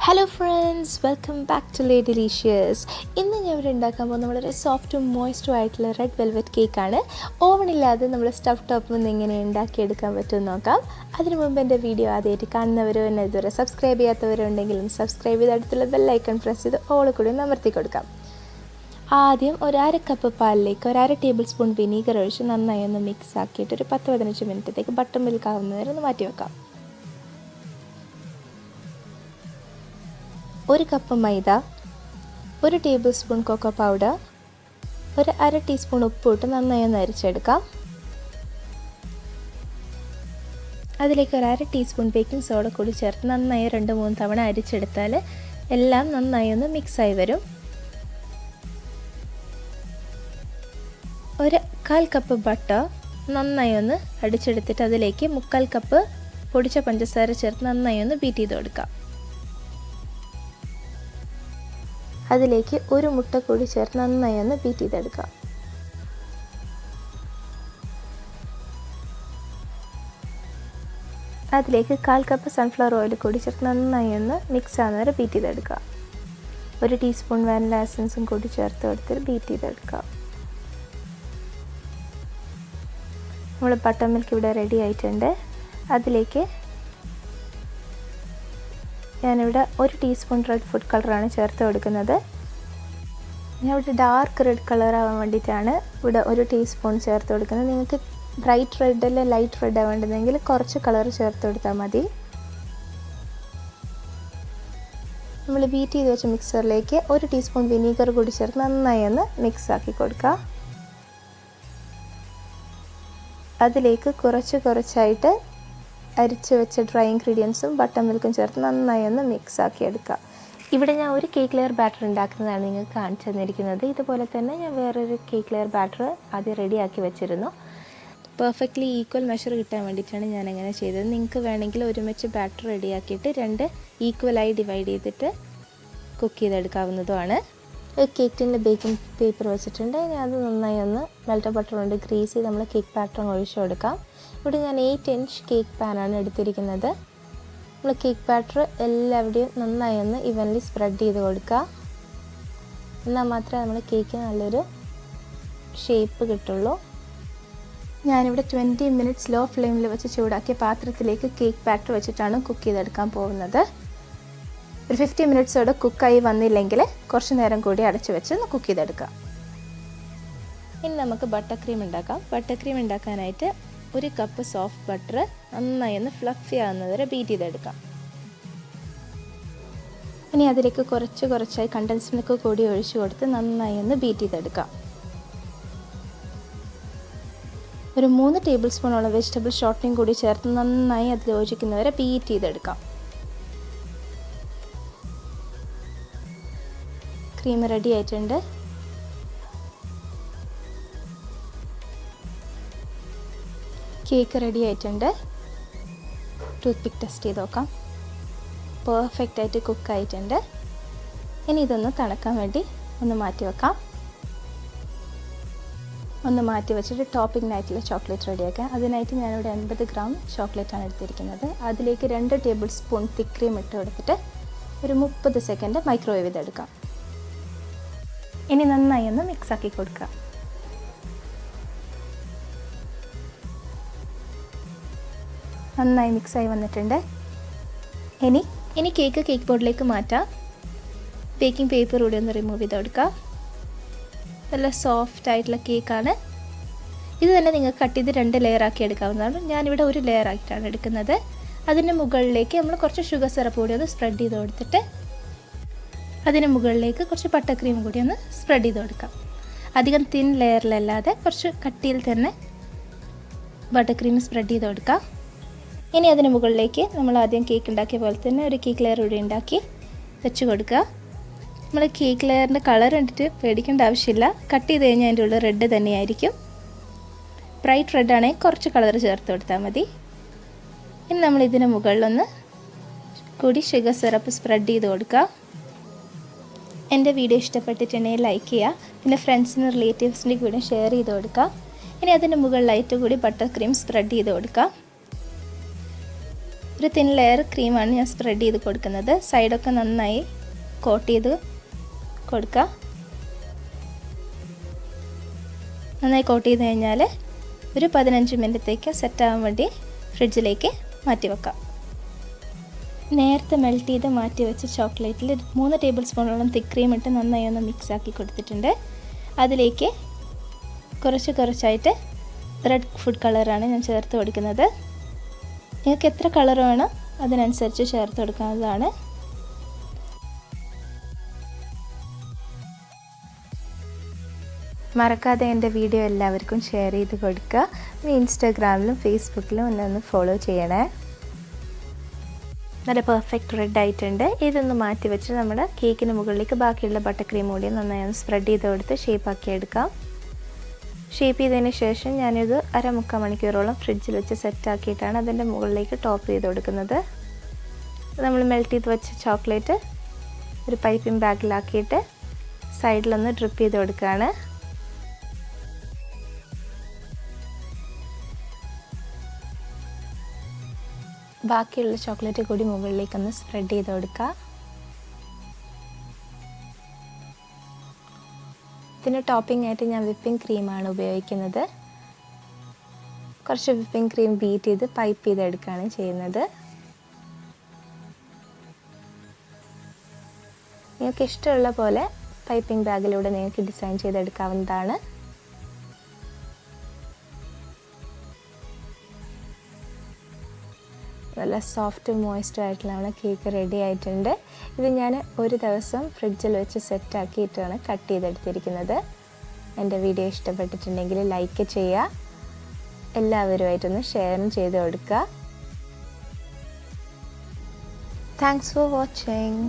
Hello friends, welcome back to Delicious. ഇന്ന് ഞാൻ ഇവിടെ ഉണ്ടാക്കാൻ പോകുന്ന വളരെ സോഫ്റ്റും മോയ്സ്റ്റും ആയിട്ടുള്ള റെഡ് വെൽവെറ്റ് കേക്കാണ്. ഓവണില്ലാതെ നമ്മൾ സ്റ്റഫ് ടോപ്പിൽ നിന്ന് എങ്ങനെ ഉണ്ടാക്കിയെടുക്കാൻ പറ്റുമെന്ന് നോക്കാം. അതിനു മുമ്പ് എൻ്റെ വീഡിയോ ആദ്യമായിട്ട് കാണുന്നവരോ എന്നെ ഇതുവരെ സബ്സ്ക്രൈബ് ചെയ്യാത്തവരോ ഉണ്ടെങ്കിൽ സബ്സ്ക്രൈബ് ചെയ്ത് അടുത്തുള്ള ബെല്ലൈക്കൺ പ്രസ് ചെയ്ത് ഓൾ കൂടി ഒന്ന് അമർത്തി കൊടുക്കാം. ആദ്യം ഒരു അര കപ്പ് പാലിലേക്ക് ഒരു 1/2 ടേബിൾ സ്പൂൺ വിനീഗർ ഒഴിച്ച് നന്നായി ഒന്ന് മിക്സ് ആക്കിയിട്ട് ഒരു 10-15 മിനിറ്റത്തേക്ക് ബട്ടർ മിൽക്ക് ആവുന്നവരെ ഒന്ന് മാറ്റി വെക്കാം. 1 കപ്പ് മൈദ, 1 ടേബിൾ സ്പൂൺ കൊക്കോ പൗഡർ, ഒരു 1/2 ടീസ്പൂൺ ഉപ്പ് ഇട്ട് നന്നായി ഒന്ന് അരിച്ചെടുക്കാം. അതിലേക്ക് ഒരു 1/2 ടീസ്പൂൺ ബേക്കിംഗ് സോഡ കൂടി ചേർത്ത് നന്നായി 2-3 തവണ അരിച്ചെടുത്താൽ എല്ലാം നന്നായി ഒന്ന് മിക്സായി വരും. ഒരു 1/4 കപ്പ് ബട്ടർ നന്നായി ഒന്ന് അടിച്ചെടുത്തിട്ട് അതിലേക്ക് 3/4 കപ്പ് പൊടിച്ച പഞ്ചസാര ചേർത്ത് നന്നായി ഒന്ന് ബീറ്റ് ചെയ്ത് കൊടുക്കാം. അതിലേക്ക് ഒരു മുട്ട കൂടി ചേർത്ത് നന്നായി ഒന്ന് ബീറ്റ് ചെയ്തെടുക്കാം. അതിലേക്ക് 1/4 കപ്പ് സൺഫ്ലവർ ഓയിൽ കൂടി ചേർത്ത് നന്നായി ഒന്ന് മിക്സ് ആവുന്നവരെ ബീറ്റ് ചെയ്തെടുക്കുക. 1 ടീസ്പൂൺ വാനില എസൻസും കൂടി ചേർത്ത് കൊടുത്തിട്ട് ബീറ്റ് ചെയ്തെടുക്കുക. നമ്മൾ ബട്ടർ മിൽക്ക് ഇവിടെ റെഡി ആയിട്ടുണ്ട്. അതിലേക്ക് ഞാനിവിടെ 1 ടീസ്പൂൺ റെഡ് ഫുഡ് കളറാണ് ചേർത്ത് കൊടുക്കുന്നത്. ഞാനിവിടെ ഡാർക്ക് റെഡ് കളറാവാൻ വേണ്ടിയിട്ടാണ് ഇവിടെ 1 ടീസ്പൂൺ ചേർത്ത് കൊടുക്കുന്നത്. നിങ്ങൾക്ക് ബ്രൈറ്റ് റെഡ് അല്ല ലൈറ്റ് റെഡ് ആവേണ്ടതെങ്കിൽ കുറച്ച് കളർ ചേർത്ത് കൊടുത്താൽ മതി. നമ്മൾ ബീറ്റ് ചെയ്ത് വെച്ച മിക്സറിലേക്ക് 1 ടീസ്പൂൺ വിനീഗർ കൂടി ചേർത്ത് നന്നായി ഒന്ന് മിക്സ് ആക്കി കൊടുക്കുക. അതിലേക്ക് കുറച്ചായിട്ട് അരിച്ച് വെച്ച ഡ്രൈ ഇൻഗ്രീഡിയൻസും ബട്ടർ മിൽക്കും ചേർത്ത് നന്നായി ഒന്ന് മിക്സ് ആക്കി എടുക്കുക. ഇവിടെ ഞാൻ ഒരു കേക്ക് ലെയർ ബാറ്റർ ഉണ്ടാക്കുന്നതാണ് നിങ്ങൾക്ക് കാണിച്ചു തന്നിരിക്കുന്നത്. ഇതുപോലെ തന്നെ ഞാൻ വേറൊരു കേക്ക് ലെയർ ബാറ്റർ ആദ്യം റെഡിയാക്കി വെച്ചിരുന്നു. പെർഫെക്റ്റ്ലി ഈക്വൽ മെഷർ കിട്ടാൻ വേണ്ടിയിട്ടാണ് ഞാൻ അങ്ങനെ ചെയ്തത്. നിങ്ങൾക്ക് വേണമെങ്കിൽ ഒരുമിച്ച് ബാറ്റർ റെഡിയാക്കിയിട്ട് 2 ഈക്വലായി ഡിവൈഡ് ചെയ്തിട്ട് കുക്ക് ചെയ്തെടുക്കാവുന്നതുമാണ്. ഒരു കേക്ക് ടിൻ്റെ ബേക്കിംഗ് പേപ്പർ വെച്ചിട്ടുണ്ട്. ഞാൻ അത് നന്നായി ഒന്ന് മെൽറ്റഡ് ബട്ടർ കൊണ്ട് ഗ്രീസ് ചെയ്ത് നമ്മൾ കേക്ക് ബാറ്റർ ഒഴിച്ചു കൊടുക്കാം. ഇവിടെ ഞാൻ 8 ഇഞ്ച് കേക്ക് പാനാണ് എടുത്തിരിക്കുന്നത്. നമ്മൾ കേക്ക് ബാറ്റർ എല്ലാവിടെയും നന്നായി ഒന്ന് ഇവൻലി സ്പ്രെഡ് ചെയ്ത് കൊടുക്കുക. എന്നാൽ മാത്രമേ നമ്മൾ കേക്ക് നല്ലൊരു ഷേപ്പ് കിട്ടുള്ളൂ. ഞാനിവിടെ 20 മിനിറ്റ്സ് ലോ ഫ്ലെയിമിൽ വെച്ച് ചൂടാക്കിയ പാത്രത്തിലേക്ക് കേക്ക് ബാറ്റർ വെച്ചിട്ടാണ് കുക്ക് ചെയ്തെടുക്കാൻ പോകുന്നത്. ഒരു 50 മിനിറ്റ്സോടെ കുക്കായി വന്നില്ലെങ്കിൽ കുറച്ച് നേരം കൂടി അടച്ചു വെച്ച് കുക്ക് ചെയ്തെടുക്കാം. ഇനി നമുക്ക് ബട്ടർ ക്രീം ഉണ്ടാക്കാം. ബട്ടർ ക്രീം ഉണ്ടാക്കാനായിട്ട് 1 കപ്പ് സോഫ്റ്റ് ബട്ടർ നന്നായി ഒന്ന് ഫ്ലഫി ആവുന്നവരെ ബീറ്റ് ചെയ്തെടുക്കാം. ഇനി അതിലേക്ക് കുറച്ചായി കണ്ടൻസ്ഡ് മിൽക്ക് കൂടി ഒഴിച്ചു കൊടുത്ത് നന്നായി ഒന്ന് ബീറ്റ് ചെയ്തെടുക്കാം. ഒരു 3 ടേബിൾ സ്പൂണോളം വെജിറ്റബിൾ ഷോർട്ടനിങ് കൂടി ചേർത്ത് നന്നായി അത് യോജിക്കുന്നവരെ ബീറ്റ് ചെയ്തെടുക്കാം. ക്രീം റെഡി ആയിട്ടുണ്ട്. കേക്ക് റെഡി ആയിട്ടുണ്ട്. ടൂത്ത് പിക്ക് ടെസ്റ്റ് ചെയ്ത് നോക്കാം. പെർഫെക്റ്റായിട്ട് കുക്കായിട്ടുണ്ട്. ഇനി ഇതൊന്ന് തണുക്കാൻ വേണ്ടി ഒന്ന് മാറ്റി വെക്കാം. ഒന്ന് മാറ്റി വെച്ചിട്ട് ടോപ്പിങ്ങിനായിട്ടുള്ള ചോക്ലേറ്റ് റെഡിയാക്കാം. അതിനായിട്ട് ഞാനിവിടെ 80 ഗ്രാം ചോക്ലേറ്റാണ് എടുത്തിരിക്കുന്നത്. അതിലേക്ക് 2 ടേബിൾ സ്പൂൺ തിക്ക് ക്രീം ഇട്ട് കൊടുത്തിട്ട് ഒരു 30 സെക്കൻഡ് മൈക്രോവേവ് ചെയ്തെടുക്കാം. ഇനി നന്നായി ഒന്ന് മിക്സാക്കി കൊടുക്കുക. നന്നായി മിക്സായി വന്നിട്ടുണ്ട്. ഇനി കേക്ക് ബോർഡിലേക്ക് മാറ്റാം. ബേക്കിംഗ് പേപ്പർ കൂടി ഒന്ന് റിമൂവ് ചെയ്ത് കൊടുക്കുക. നല്ല സോഫ്റ്റ് ആയിട്ടുള്ള കേക്കാണ്. ഇത് തന്നെ നിങ്ങൾക്ക് കട്ട് ചെയ്ത് 2 ലെയർ ആക്കി എടുക്കാവുന്നതാണ്. ഞാനിവിടെ 1 ലെയർ ആക്കിയിട്ടാണ് എടുക്കുന്നത്. അതിന് മുകളിലേക്ക് നമ്മൾ കുറച്ച് ഷുഗർ സിറപ്പ് കൂടി ഒന്ന് സ്പ്രെഡ് ചെയ്ത് കൊടുത്തിട്ട് അതിന് മുകളിലേക്ക് കുറച്ച് ബട്ടർ ക്രീം കൂടി ഒന്ന് സ്പ്രെഡ് ചെയ്ത് കൊടുക്കാം. അധികം തിൻ ലെയറിലല്ലാതെ കുറച്ച് കട്ടിയിൽ തന്നെ ബട്ടർ ക്രീം സ്പ്രെഡ് ചെയ്ത് കൊടുക്കാം. ഇനി അതിന് മുകളിലേക്ക് നമ്മൾ ആദ്യം കേക്ക് ഉണ്ടാക്കിയ പോലെ തന്നെ ഒരു കേക്ക് ലെയർ കൂടി ഉണ്ടാക്കി വെച്ച് കൊടുക്കുക. നമ്മൾ കേക്ക് ലെയറിൻ്റെ കളർ കണ്ടിട്ട് പേടിക്കേണ്ട ആവശ്യമില്ല. കട്ട് ചെയ്ത് കഴിഞ്ഞാൽ അതിൻ്റെ ഉള്ളിൽ റെഡ് തന്നെയായിരിക്കും. ബ്രൈറ്റ് റെഡ് ആണെങ്കിൽ കുറച്ച് കളർ ചേർത്ത് കൊടുത്താൽ മതി. ഇനി നമ്മൾ ഇതിന് മുകളിലൊന്ന് കൂടി ഷുഗർ സിറപ്പ് സ്പ്രെഡ് ചെയ്ത് കൊടുക്കുക. എൻ്റെ വീഡിയോ ഇഷ്ടപ്പെട്ടിട്ടുണ്ടെങ്കിൽ ലൈക്ക് ചെയ്യുക. പിന്നെ ഫ്രണ്ട്സിനും റിലേറ്റീവ്സിൻ്റെ കൂടെ ഷെയർ ചെയ്ത് കൊടുക്കുക. ഇനി അതിന് മുകളിലായിട്ട് കൂടി ബട്ടർ ക്രീം സ്പ്രെഡ് ചെയ്ത് കൊടുക്കുക. ഒരു തിൻ ലെയർ ക്രീമാണ് ഞാൻ സ്പ്രെഡ് ചെയ്ത് കൊടുക്കുന്നത്. സൈഡൊക്കെ നന്നായി കോട്ട് ചെയ്ത് കൊടുക്കുക. നന്നായി കോട്ട് ചെയ്ത് കഴിഞ്ഞാൽ ഒരു 15 മിനിറ്റത്തേക്ക് സെറ്റാകാൻ വേണ്ടി ഫ്രിഡ്ജിലേക്ക് മാറ്റി വെക്കാം. നേരത്തെ മെൽറ്റ് ചെയ്ത് മാറ്റി വെച്ച ചോക്ലേറ്റിൽ 3 ടേബിൾ സ്പൂണോളം തിക്ക് ക്രീം ഇട്ട് നന്നായി ഒന്ന് മിക്സ് ആക്കി കൊടുത്തിട്ടുണ്ട്. അതിലേക്ക് കുറച്ചായിട്ട് റെഡ് ഫുഡ് കളറാണ് ഞാൻ ചേർത്ത് കൊടുക്കുന്നത്. നിങ്ങൾക്ക് എത്ര കളർ വേണം അതിനനുസരിച്ച് ചേർത്ത് കൊടുക്കാവുന്നതാണ്. മറക്കാതെ എൻ്റെ വീഡിയോ എല്ലാവർക്കും ഷെയർ ചെയ്ത് കൊടുക്കുക. ഇൻസ്റ്റാഗ്രാമിലും ഫേസ്ബുക്കിലും ഒന്ന് ഫോളോ ചെയ്യണേ. നല്ല പെർഫെക്റ്റ് റെഡ് ആയിട്ടുണ്ട്. ഇതൊന്ന് മാറ്റി വെച്ച് നമ്മുടെ കേക്കിന് മുകളിലേക്ക് ബാക്കിയുള്ള ബട്ടർ ക്രീം കൂടി നന്നായി ഒന്ന് സ്പ്രെഡ് ചെയ്ത് കൊടുത്ത് ഷേപ്പാക്കി എടുക്കാം. ഷേപ്പ് ചെയ്തതിന് ശേഷം ഞാനിത് 1/2-3 മണിക്കൂറോളം ഫ്രിഡ്ജിൽ വെച്ച് സെറ്റാക്കിയിട്ടാണ് അതിൻ്റെ മുകളിലേക്ക് ടോപ്പ് ചെയ്ത് കൊടുക്കുന്നത്. നമ്മൾ മെൽറ്റ് ചെയ്ത് വെച്ച ചോക്ലേറ്റ് ഒരു പൈപ്പിംഗ് ബാഗിലാക്കിയിട്ട് സൈഡിലൊന്ന് ഡ്രിപ്പ് ചെയ്ത് കൊടുക്കുകയാണ്. ബാക്കിയുള്ള ചോക്ലേറ്റ് കൂടി മുകളിലേക്കൊന്ന് സ്പ്രെഡ് ചെയ്ത് കൊടുക്കുക. ഇതിന് ടോപ്പിംഗ് ആയിട്ട് ഞാൻ വിപ്പിംഗ് ക്രീമാണ് ഉപയോഗിക്കുന്നത്. കുറച്ച് വിപ്പിംഗ് ക്രീം ബീറ്റ് ചെയ്ത് പൈപ്പ് ചെയ്തെടുക്കുകയാണ് ചെയ്യുന്നത്. നിങ്ങൾക്ക് ഇഷ്ടമുള്ള പോലെ പൈപ്പിംഗ് ബാഗിലൂടെ നിങ്ങൾക്ക് ഡിസൈൻ ചെയ്തെടുക്കാവുന്നതാണ്. നല്ല സോഫ്റ്റ് മോയ്സ്റ്റും ആയിട്ടുള്ള കേക്ക് റെഡി ആയിട്ടുണ്ട്. ഇത് ഞാൻ ഒരു ദിവസം ഫ്രിഡ്ജിൽ വെച്ച് സെറ്റാക്കിയിട്ടാണ് കട്ട് ചെയ്തെടുത്തിരിക്കുന്നത്. എൻ്റെ വീഡിയോ ഇഷ്ടപ്പെട്ടിട്ടുണ്ടെങ്കിൽ ലൈക്ക് ചെയ്യുക, എല്ലാവരുമായിട്ടൊന്ന് ഷെയറും ചെയ്ത് കൊടുക്കുക. Thanks for watching.